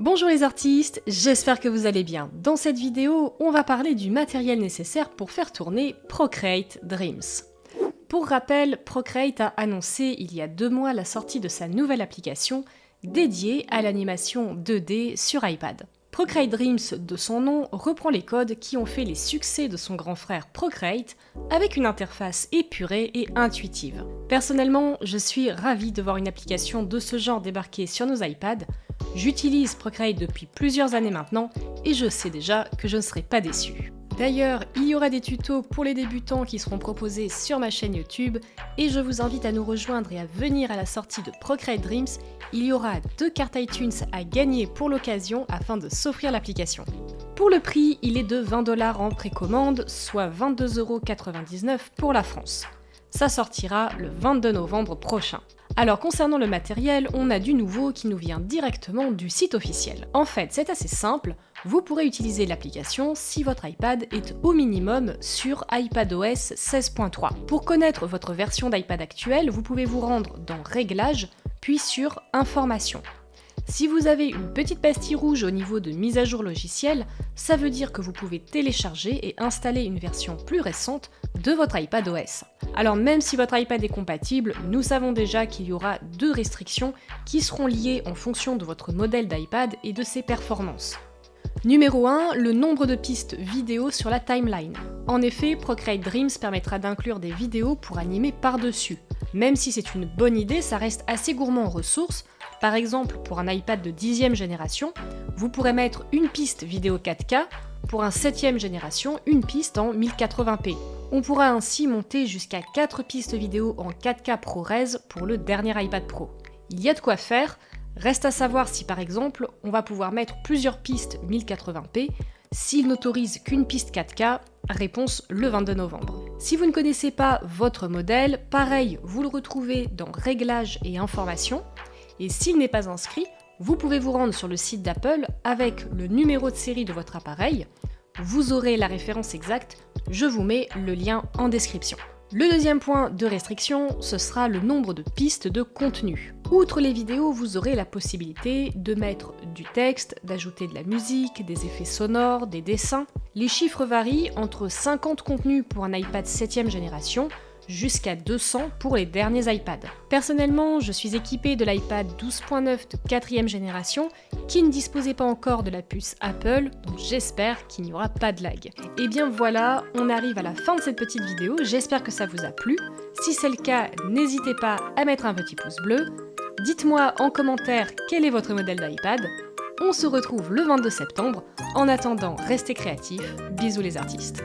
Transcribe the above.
Bonjour les artistes, j'espère que vous allez bien. Dans cette vidéo, on va parler du matériel nécessaire pour faire tourner Procreate Dreams. Pour rappel, Procreate a annoncé il y a 2 mois la sortie de sa nouvelle application dédiée à l'animation 2D sur iPad. Procreate Dreams, de son nom, reprend les codes qui ont fait les succès de son grand frère Procreate avec une interface épurée et intuitive. Personnellement, je suis ravie de voir une application de ce genre débarquer sur nos iPads. J'utilise Procreate depuis plusieurs années maintenant et je sais déjà que je ne serai pas déçue. D'ailleurs, il y aura des tutos pour les débutants qui seront proposés sur ma chaîne YouTube et je vous invite à nous rejoindre et à venir à la sortie de Procreate Dreams. Il y aura 2 cartes iTunes à gagner pour l'occasion afin de s'offrir l'application. Pour le prix, il est de 20$ en précommande, soit 22,99€ pour la France. Ça sortira le 22 novembre prochain. Alors concernant le matériel, on a du nouveau qui nous vient directement du site officiel. En fait, c'est assez simple, vous pourrez utiliser l'application si votre iPad est au minimum sur iPadOS 16.3. Pour connaître votre version d'iPad actuelle, vous pouvez vous rendre dans Réglages, puis sur Informations. Si vous avez une petite pastille rouge au niveau de mise à jour logicielle, ça veut dire que vous pouvez télécharger et installer une version plus récente de votre iPadOS. Alors même si votre iPad est compatible, nous savons déjà qu'il y aura 2 restrictions qui seront liées en fonction de votre modèle d'iPad et de ses performances. Numéro 1, le nombre de pistes vidéo sur la timeline. En effet, Procreate Dreams permettra d'inclure des vidéos pour animer par-dessus. Même si c'est une bonne idée, ça reste assez gourmand en ressources. Par exemple, pour un iPad de 10e génération, vous pourrez mettre une piste vidéo 4K, pour un 7e génération, une piste en 1080p. On pourra ainsi monter jusqu'à 4 pistes vidéo en 4K ProRes pour le dernier iPad Pro. Il y a de quoi faire, reste à savoir si par exemple, on va pouvoir mettre plusieurs pistes 1080p, s'il n'autorise qu'une piste 4K, réponse le 22 novembre. Si vous ne connaissez pas votre modèle, pareil, vous le retrouvez dans Réglages et Informations, et s'il n'est pas inscrit, vous pouvez vous rendre sur le site d'Apple avec le numéro de série de votre appareil. Vous aurez la référence exacte, je vous mets le lien en description. Le deuxième point de restriction, ce sera le nombre de pistes de contenu. Outre les vidéos, vous aurez la possibilité de mettre du texte, d'ajouter de la musique, des effets sonores, des dessins. Les chiffres varient entre 50 contenus pour un iPad 7e génération, jusqu'à 200 pour les derniers iPads. Personnellement, je suis équipée de l'iPad 12.9 de 4e génération qui ne disposait pas encore de la puce Apple, donc j'espère qu'il n'y aura pas de lag. Et bien voilà, on arrive à la fin de cette petite vidéo, j'espère que ça vous a plu. Si c'est le cas, n'hésitez pas à mettre un petit pouce bleu. Dites-moi en commentaire quel est votre modèle d'iPad. On se retrouve le 22 septembre. En attendant, restez créatifs. Bisous les artistes.